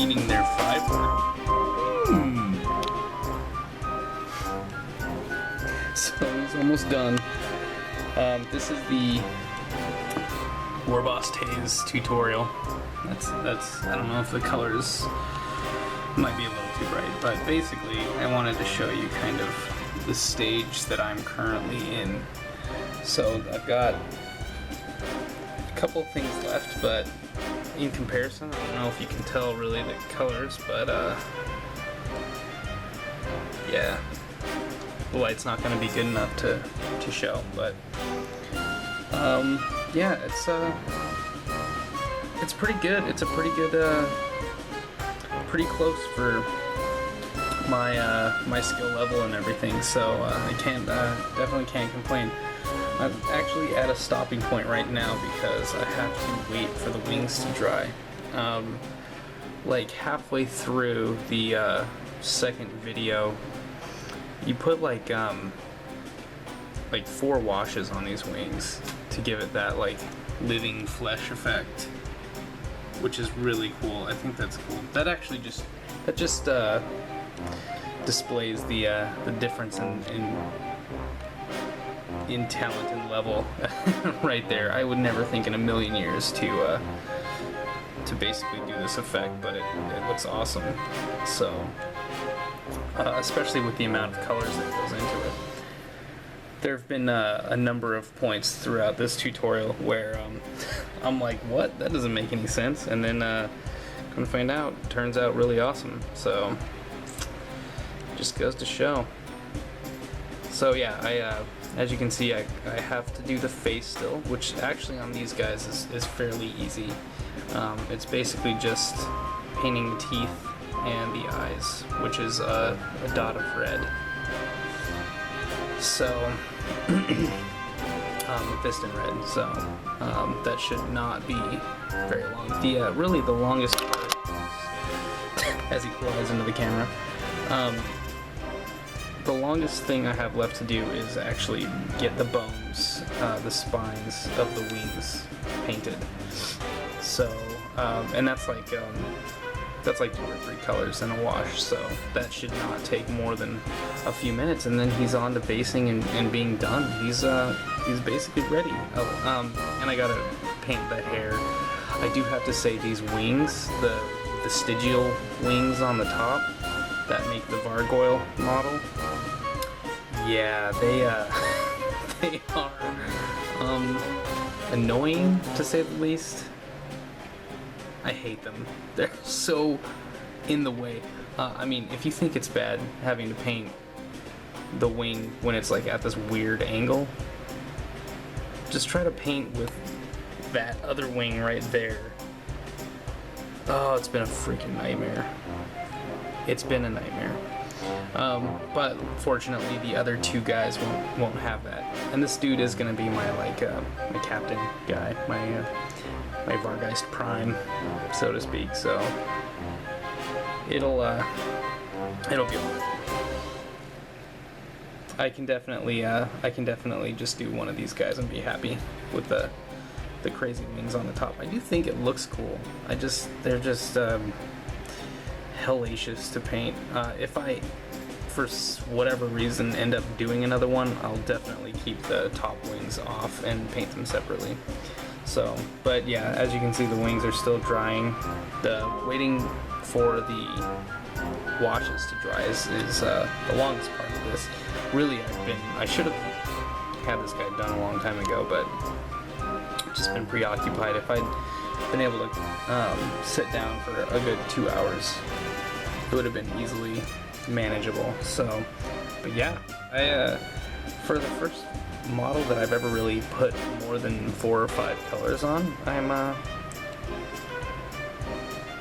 eating their fiber. So he's almost done. This is the Warboss Taze tutorial. That's I don't know if the colors might be a little too bright, but basically I wanted to show you kind of the stage that I'm currently in. So I've got a couple things left, but in comparison, I don't know if you can tell really the colors, but yeah, the light's not going to be good enough to show, but yeah, it's pretty good. It's a pretty good, pretty close for my skill level and everything. So I can't definitely can't complain. I'm actually at a stopping point right now because I have to wait for the wings to dry. Like halfway through the second video, you put like 4 washes on these wings to give it that like living flesh effect, which is really cool. I think that's cool. That actually just displays the difference in talent and level right there. I would never think in a million years to basically do this effect, but it looks awesome. So especially with the amount of colors that goes into it. There have been a number of points throughout this tutorial where I'm like, what? That doesn't make any sense. And then come to find out, it turns out really awesome. So just goes to show. So yeah, as you can see, I have to do the face still, which actually on these guys is fairly easy. It's basically just painting the teeth and the eyes, which is a dot of red. So, a fist in red, so that should not be very long. The really the longest part, as he flies into the camera, the longest thing I have left to do is actually get the bones, the spines of the wings painted. So, and that's like 2 or 3 colors in a wash, so that should not take more than a few minutes, and then he's on to basing and being done. He's basically ready. And I gotta paint the hair. I do have to say these wings, the vestigial wings on the top that make the Vargheist model, yeah, they are annoying to say the least. I hate them. They're so in the way. I mean, if you think it's bad having to paint the wing when it's like at this weird angle, just try to paint with that other wing right there. Oh, it's been a freaking nightmare. It's been a nightmare. But fortunately, the other 2 guys won't have that. And this dude is gonna be my my captain guy, my Vargheist Prime, so to speak. So it'll be alright. I can definitely just do one of these guys and be happy with the crazy wings on the top. I do think it looks cool. They're just hellacious to paint. If I, for whatever reason, end up doing another one, I'll definitely keep the top wings off and paint them separately. So, but yeah, as you can see, the wings are still drying. Waiting for the washes to dry is the longest part of this. Really, I should have had this guy done a long time ago, but I've just been preoccupied. If I'd been able to sit down for a good 2 hours, it would have been easily manageable. So, but yeah, for the first model that I've ever really put more than 4 or 5 colors on,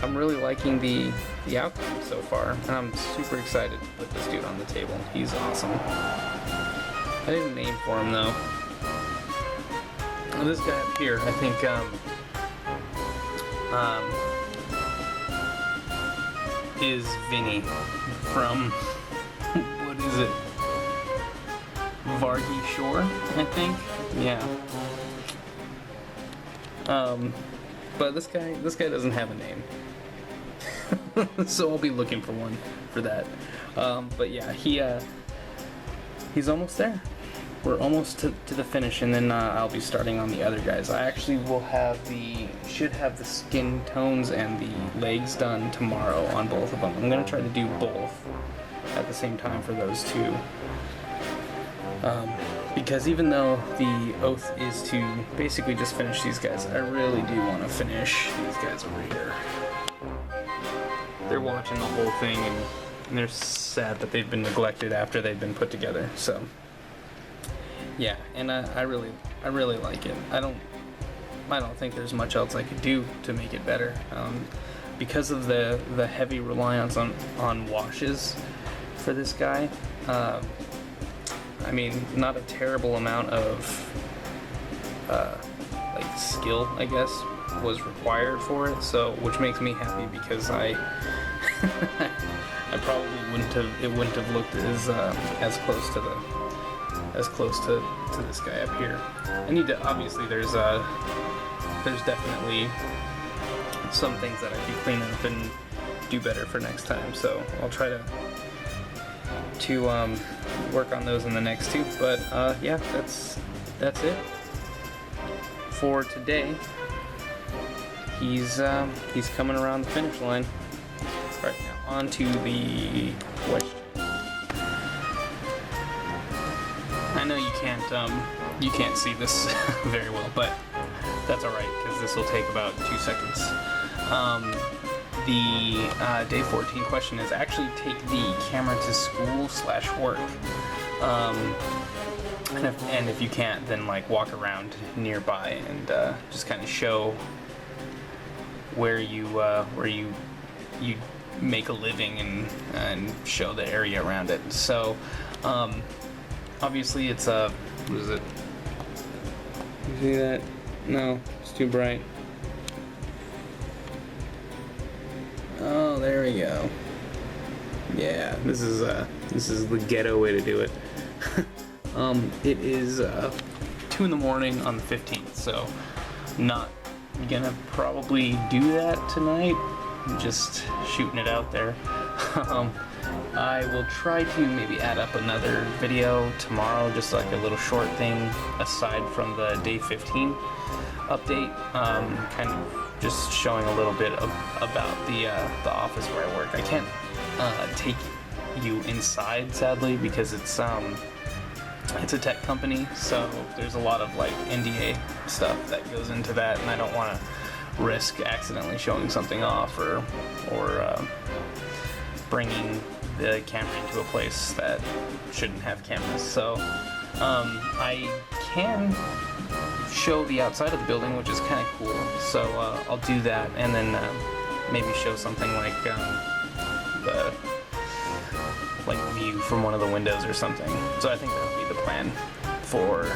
I'm really liking the outcome so far, and I'm super excited to put this dude on the table. He's awesome. I didn't name for him though. This guy up here, I think is Vinny from what is it? Vargheist, I think. Yeah. But this guy doesn't have a name. so I'll be looking for one for that. But yeah, he's almost there. We're almost to the finish, and then I'll be starting on the other guys. I actually should have the skin tones and the legs done tomorrow on both of them. I'm gonna try to do both at the same time for those two. Because even though the oath is to basically just finish these guys, I really do want to finish these guys over here. They're watching the whole thing, and they're sad that they've been neglected after they've been put together. So yeah, and I really like it. I don't think there's much else I could do to make it better. Because of the heavy reliance on washes for this guy. I mean, not a terrible amount of like skill, I guess, was required for it. So, which makes me happy because I probably wouldn't have looked as close to this guy up here. I need to, obviously there's definitely some things that I could clean up and do better for next time. So I'll try to work on those in the next two. But yeah, that's it for today. He's coming around the finish line. Right, now on to the question. I know you can't see this very well, but that's alright, because this will take about 2 seconds. The day 14 question is actually take the camera to school/work. And if you can't, then like walk around nearby and just kind of show where you make a living and show the area around it. So obviously it's what is it? You see that? No, it's too bright. Oh, there we go. Yeah, this is the ghetto way to do it. It is 2 in the morning on the 15th, so not gonna probably do that tonight. I'm just shooting it out there. I will try to maybe add up another video tomorrow, just like a little short thing aside from the day 15 update, kind of just showing a little bit about the office where I work. I can't take you inside, sadly, because it's a tech company, so there's a lot of like NDA stuff that goes into that, and I don't want to risk accidentally showing something off or bringing the camera into a place that shouldn't have cameras. So I can show the outside of the building, which is kind of cool. So I'll do that, and then maybe show something like the view from one of the windows or something. So I think that would be the plan for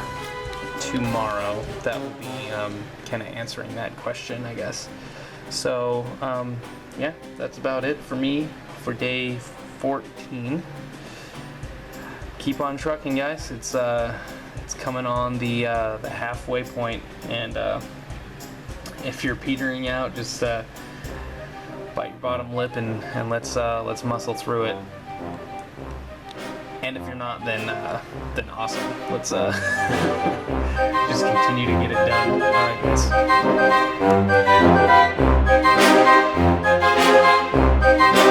tomorrow. That will be kind of answering that question, I guess. So yeah, that's about it for me for day 14. Keep on trucking, guys. It's coming on the halfway point, and if you're petering out, just bite your bottom lip and let's muscle through it. And if you're not, then awesome. Let's just continue to get it done. All right, guys.